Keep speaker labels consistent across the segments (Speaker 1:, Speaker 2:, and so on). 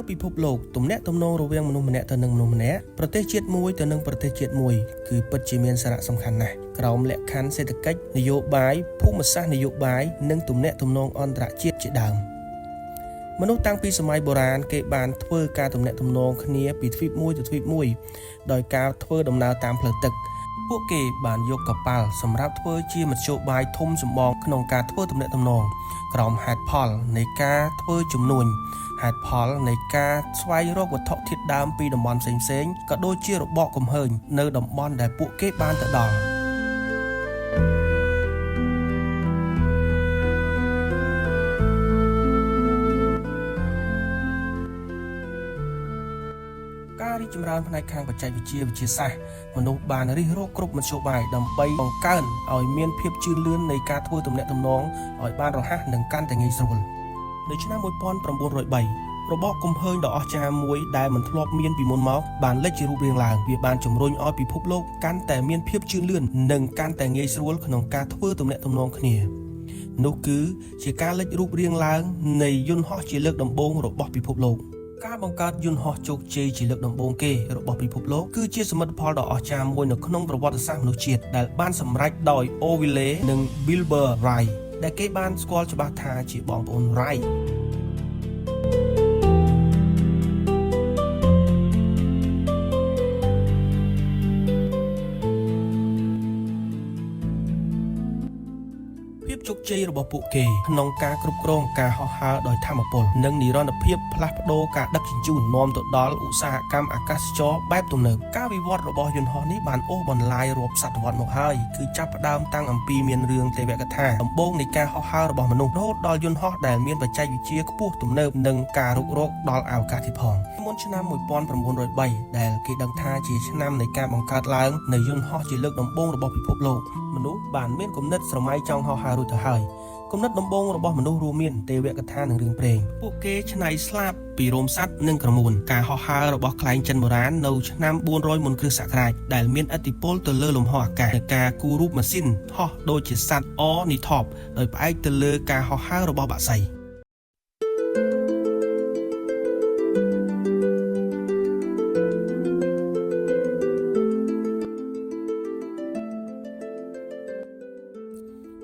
Speaker 1: ពិភពលោកទំនាក់ទំនងរវាងមនុស្សម្នាក់ទៅនឹងមនុស្សម្នាក់ប្រទេសជាតិមួយទៅនឹងប្រទេសជាតិមួយគឺពិតជាមានសារៈសំខាន់ណាស់ក្រោមលក្ខខណ្ឌសេដ្ឋកិច្ចនយោបាយភូមិសាស្ត្រនយោបាយនិងទំនាក់ទំនងអន្តរជាតិជាដើមមនុស្សតាំងពីសម័យបុរាណគេបានធ្វើការទំនាក់ទំនងគ្នាពីទ្វីបមួយទៅទ្វីបមួយដោយការធ្វើដំណើរតាមផ្លូវទឹកពួកគេបានយកកប៉ាល់សម្រាប់ធ្វើជាមធ្យោបាយធំសម្បងក្នុងការធ្វើទំនាក់ទំនងក្រោមហេតុផលនៃការធ្វើជំនួញហេតុផលនៃការស្វែងរកវត្ថុធាតុដើមពីតំបន់ផ្សេងៗក៏ដូចជារបបកំហើញនៅតំបន់ដែលពួកគេបានទៅដល់ការរីកចម្រើនផ្នែកខាងបច្ចេកវិទ្យាវិទ្យាសាស្ត្រមនុស្សបានរិះរកគ្រប់មធ្យោបាយដើម្បីបង្កើនឲ្យមានភាពជឿនលឿននៃការធ្វើទំនាក់ទំនងឲ្យបានរហ័សនិងកាន់តែងាយស្រួលនៅឆ្នាំ1903របបកំហើញដ៏អស្ចារ្យមួយដែលមិនធ្លាប់មានពីមុនមកបានលេចជារូបរាងឡើងវាបានជំរុញឲ្យពិភពលោកកាន់តែមានភាពជឿនលឿននិងកាន់តែងាយស្រួលក្នុងការធ្វើទំនាក់ទំនងគ្នានោះគឺជាការលេចរូបរាងឡើងនៃយន្តហោះជាលើកដំបូងរបស់ពិភពលោកការបង្កើតយន្តហោះជោគជ័យជាលើកដំបូងគេរបស់ពិភពលោកគឺជាសមិទ្ធផលដ៏អស្ចារ្យមួយនៅក្នុងប្រវត្តិសាស្ត្រមនុស្សជាតិដែលបានសម្រេចដោយ Orville និង Wilbur Wright ដែលគេបានស្គាល់ច្បាស់ថាជាបងប្អូន Wrightជោគជ័យរបស់ពួកគេក្នុងការគ្រប់គ្រងការហោះហើរដោយថាមពលនិងនិរន្តរភាពផ្លាស់ប្ដូរការដឹកជញ្ជូននាំទៅដល់ឧស្សាហកម្មអាកាសចរណ៍បែបទំនើបការវិវត្តរបស់យន្តហោះនេះបានអូសបន្លាយរាប់សតវត្សមកហើយគឺចាប់ផ្ដើមតាំងអំពីមានរឿងទេវកថាដំបូងនៃការហោះហើររបស់មនុស្សរហូតដល់យន្តហោះដែលមានបច្ចេកវិទ្យាខ្ពស់ទំនើបនិងការរុករកដល់អវកាសទៀតផងមុនឆ្នាំ1903ដែលគេដឹងថាជាឆ្នាំនៃការបង្កើតឡើងនៃយន្តហោះជាលើកដំបូងរបស់ពិភពលោកមនុស្សបានមានគំនិតស្រមៃចង់ហោះហើររួចទៅហើយគំនិតដំបូងរបស់មនុស្សរួមមានទេវកថានិងរឿងព្រេងពួកគេច្នៃស្លាបពីរោមសត្វនិងក្រមួនការហោះហើររបស់ខ្លែងចិនបុរាណនៅឆ្នាំ400មុនគ្រិស្តសករាជដែលមានឥទ្ធិពលទៅលើលំហអាកាសការគូររូបម៉ាស៊ីនហោះដូចជាសត្វ Ornithop ដោយផ្អែកទៅលើការហោះហើររបស់បក្សី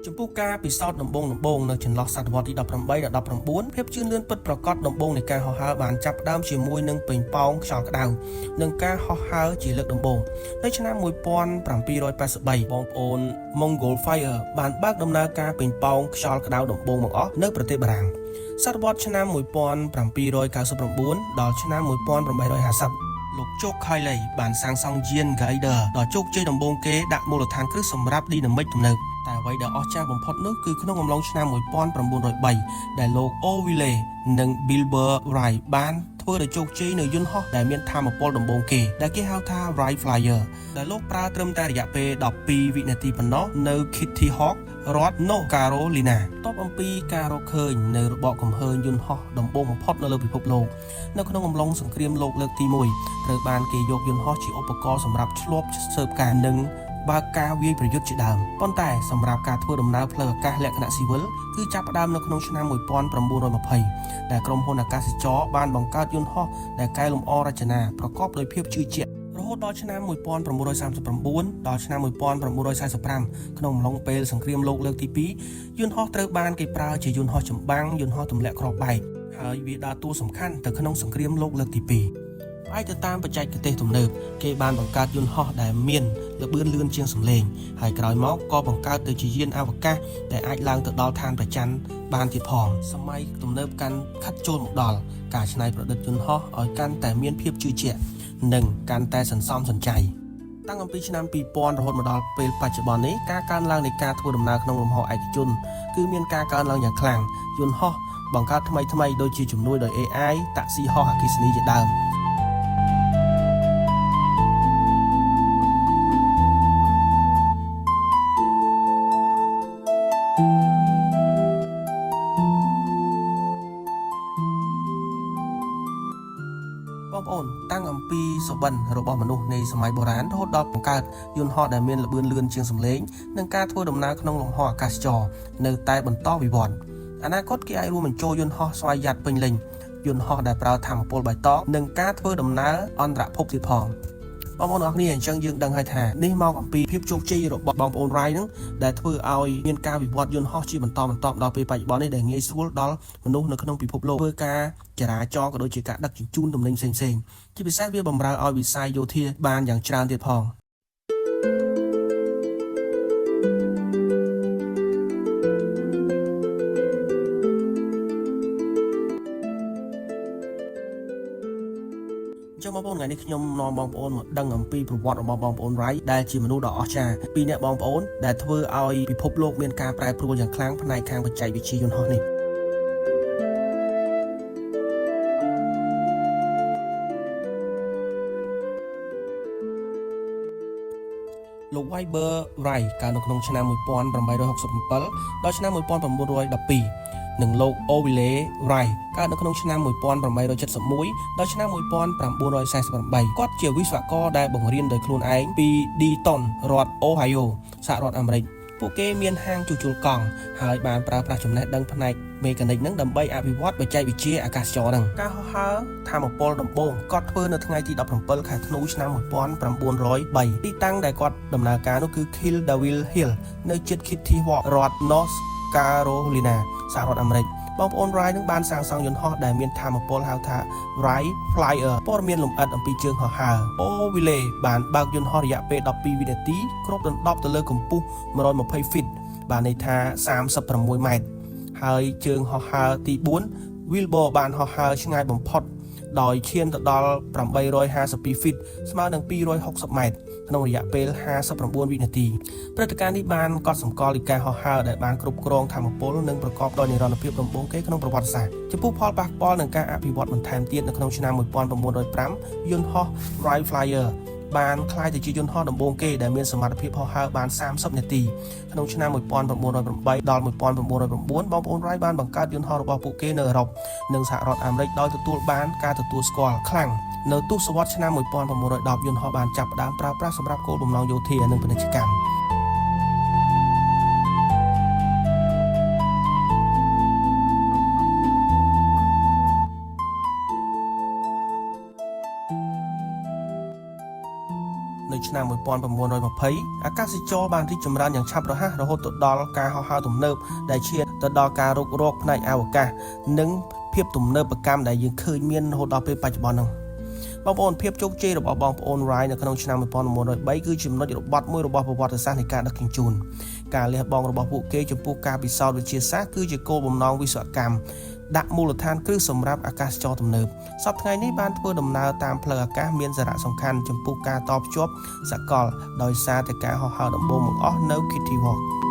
Speaker 1: ចំពោះការពិសោធន៍ដំបូងនៅចន្លោះសតវត្សទី18ដល់19ភាពជឿនលឿនពិតប្រាកដដំបូងនៃការហោះហើរបានចាប់ផ្ដើមជាមួយនឹងពេញប៉ោងខ្យល់ក្តៅនិងការហោះហើរជាលើកដំបូងនៅឆ្នាំ1783បងប្អូន Montgolfier បានបើកដំណើរការពេញប៉ោងខ្យល់ក្តៅដំបូងបង្អស់នៅប្រទេសបារាំងសតវត្សឆ្នាំ1799ដល់ឆ្នាំ1850លោកជោគខៃឡៃបានសាងសង់យាន Glider ដ៏ជោគជ័យដំបូងគេដាក់មូលដ្ឋានគ្រឹះសម្រាប់ឌីណាមិកទំនើបតែអ្វីដែលអស្ចារ្យបំផុតនោះគឺក្នុងអំឡុងឆ្នាំ1903ដែលលោក Orville និង Wilbur Wright បានធ្វើឲ្យជោគជ័យនៅយន្តហោះដែលមានថាមពលដំបូងគេដែលគេហៅថា Wright Flyer ដែលលោកប្រើត្រឹមតែរយៈពេល12វិនាទីប៉ុណ្ណោះនៅ Kitty Hawk រដ្ឋ North Carolina តបអំពីការរកឃើញនៅរបបកំហើញយន្តហោះដំបូងបំផុតនៅលើពិភពលោកនៅក្នុងអំឡុងសង្គ្រាមលោកលើកទី1ត្រូវបានគេយកយន្តហោះជាឧបករណ៍សម្រាប់ឆ្លប់ស៊ើបការនិងបើកការវាយប្រយុទ្ធជាដើមប៉ុន្តែសម្រាប់ការធ្វើដំណើរផ្លូវអាកាសលក្ខណៈស៊ីវិលគឺចាប់ផ្ដើមនៅក្នុងឆ្នាំ1920ដែលក្រុមហ៊ុនអាកាសចរបានបង្កើតយន្តហោះដែលកែលម្អរចនាប្រកបដោយភាពជឿជាក់រហូតដល់ឆ្នាំ1939ដល់ឆ្នាំ1945ក្នុងអំឡុងពេលសង្គ្រាមលោកលើកទី2យន្តហោះត្រូវបានគេប្រើជាយន្តហោះចម្បាំងយន្តហោះទម្លាក់គ្រាប់បែកហើយវាដើរតួសំខាន់ទៅក្នុងសង្គ្រាមលោកលើកទី2ផ្អែកទៅតាមបច្ចេកទេសទំនើបគេបានបង្កើតយន្តហោះដែលមានល្បឿនលឿនជាងសំឡេងហើយក្រោយមកក៏បង្កើតទៅជាយានអវកាសដែលអាចឡើងទៅដល់ឋានព្រះច័ន្ទបានទៀតផងសម័យទំនើបកាន់ខិតចូលមកដល់ការច្នៃប្រឌិតយន្តហោះឲ្យកាន់តែមានភាពជឿជាក់និងកាន់តែសន្សំសំចៃតាំងពីឆ្នាំ2000រហូតមកដល់ពេលបច្ចុប្បន្ននេះការកើនឡើងនៃការធ្វើដំណើរក្នុងលំហឯកជនគឺមានការកើនឡើងយ៉ាងខ្លាំងយន្តហោះបង្កើតថ្មីដូចជាជំនួយដោយ AI តាក់ស៊ីហោះអគ្គិសនីជាដើមបងប្អូនតាំងអំពីសុបិនរបស់មនុស្សនៃសម័យបុរាណរហូតដល់បង្កើតយន្តហោះដែលមានល្បឿនលឿនជាងសំឡេងនិងការធ្វើដំណើរក្នុងលំហអាកាសចរនៅតែបន្តវិវត្តអនាគតគេអាចរួមបញ្ចូលយន្តហោះស្វ័យយ័តពេញលេញ យន្តហោះដែលប្រើថាមពលបៃតងនិងការធ្វើដំណើរអន្តរភពទៀតផងបងប្អូនអរគ្នាអញ្ចឹងយើងដឹងហើយថានេះមកអំពីភាពជោគជ័យរបស់បងប្អូន Rai ហ្នឹងដែលធ្វើឲ្យមានការវិវត្តយន្តហោះជាបន្តបន្ទាប់ដល់ពេលបច្ចុប្បន្ននេះដែលងាយស្រួលដល់មនុស្សនៅក្នុងពិភពលោកធ្វើការចរាចរណ៍ក៏ដូចជាការដឹកជញ្ជូនទំនិញផ្សេងៗជាពិសេសវាបម្រើឲ្យវិស័យយោធាបានយ៉ាងច្រើនទៀតផងចុះបងប្អូនថ្ងៃនេះខ្ញុំនាំបងប្អូនមកដឹងអំពីប្រវត្តិរបស់បងប្អូន Rai ដែលជាមនុស្សដ៏អស្ចារ្យពីរនាក់បងប្អូនដែលធ្វើឲ្យពិភពលោកមានការប្រែប្រួលយ៉ាងខ្លាំងផ្នែកខាងបច្ចេកវិទ្យាយន្តហោះនេះលោក Weber Rai កើតនៅក្នុងឆ្នាំ1867ដល់ឆ្នាំ1912និងលោក Ovile Rai កើតនៅក្នុងឆ្នាំ1871ដល់ឆ្នាំ1948គាត់ជាវិស្វករដែលបង្រៀនដោយខ្លួនឯងពី Dayton រដ្ឋ Ohio សហរដ្ឋអាមេរិកពួកគេមានហាងជួសជុលកង់ហើយបានប្រើប្រាស់ចំណេះដឹងផ្នែកមេកានិកនឹងដើម្បីអភិវឌ្ឍបច្ចេកវិទ្យាអាកាសចរណ៍នឹងការហោះហើរថាមពលដំបូងគាត់ធ្វើនៅថ្ងៃទី17ខែធ្នូឆ្នាំ1903ទីតាំងដែលគាត់ដំណើរការនោះគឺ Kildaville Hill នៅជិត Kitty Hawk រដ្ឋ North Carolina សហរដ្ឋអាមេរិកបងប្អូន Rai នឹងបានសាងសង់យន្តហោះដែលមានថាមពលហៅថា Rai Flyer ព័ត៌មានលម្អិតអំពីជើងហោះហើរ Ovile បានបើកយន្តហោះរយៈពេល12វិនាទីគ្របដណ្ដប់ទៅលើកម្ពស់120 feet បានន័យថា36ម៉ែត្រហើយជើងហោះហើរទី4 Wilbur បានហោះហើរឆ្ងាយបំផុតដោយឈានទៅដល់852 feet ស្មើនឹង260ម៉ែត្រក្នុងរយៈពេល59វិនាទីព្រឹត្តិការណ៍នេះបានកត់សម្គាល់ពីការហោះហើរដែលបានគ្រប់គ្រងថាមពលនិងប្រកបដោយនិរន្តរភាពដំបូងគេក្នុងប្រវត្តិសាស្ត្រចំពោះផលប៉ះពាល់នឹងការអភិវឌ្ឍបន្ថែមទៀតនៅក្នុងឆ្នាំ1905យន្តហោះ Rai Flyer បានក្លាយទៅជាយន្តហោះដំបូងគេដែលមានសមត្ថភាពហោះហើរបាន30នាទីក្នុងឆ្នាំ1908ដល់1909បងប្អូន Rai បានបង្កើតយន្តហោះរបស់ពួកគេនៅអឺរ៉ុបនិងសហរដ្ឋអាមេរិកដោយទទួលបានការទទួលស្គាល់ខ្លាំងនៅទសវត្សរ៍ឆ្នាំ1910យន្តហោះបានចាប់ផ្ដើមប្រើប្រាស់សម្រាប់គោលបំណងយោធានិងពាណិជ្ជកម្មនៅឆ្នាំ1920អាកាសចរណ៍បានរីកចម្រើនយ៉ាងឆាប់រហ័សរហូតទៅដល់ការហោះហើរទំនើបដែលឈានទៅដល់ការរុករកផ្នែកអវកាសនិងភាពទំនើបកម្មដែលយើងឃើញមានរហូតដល់ពេលបច្ចុប្បន្នហ្នឹងបងប្អូនភាពជោគជ័យរបស់បងប្អូន Rai នៅក្នុងឆ្នាំ1903គឺចំណុចរបត់មួយរបស់ប្រវត្តិសាស្ត្រនៃការដឹកជញ្ជូនការលះបង់របស់ពួកគេចំពោះការពិសោធន៍វិទ្យាសាស្ត្រគឺជាគោលបំណងវិស្វកម្មដាក់មូលដ្ឋានគ្រឹះសម្រាប់អាកាសចរណ៍ទំនើបសប្តាហ៍ថ្ងៃនេះបានធ្វើដំណើរតាមផ្លូវអាកាសមានសារៈសំខាន់ចំពោះការតភ្ជាប់សកលដោយសារតែការហោះហើរដំបូងបង្អស់នៅ Kitty Hawk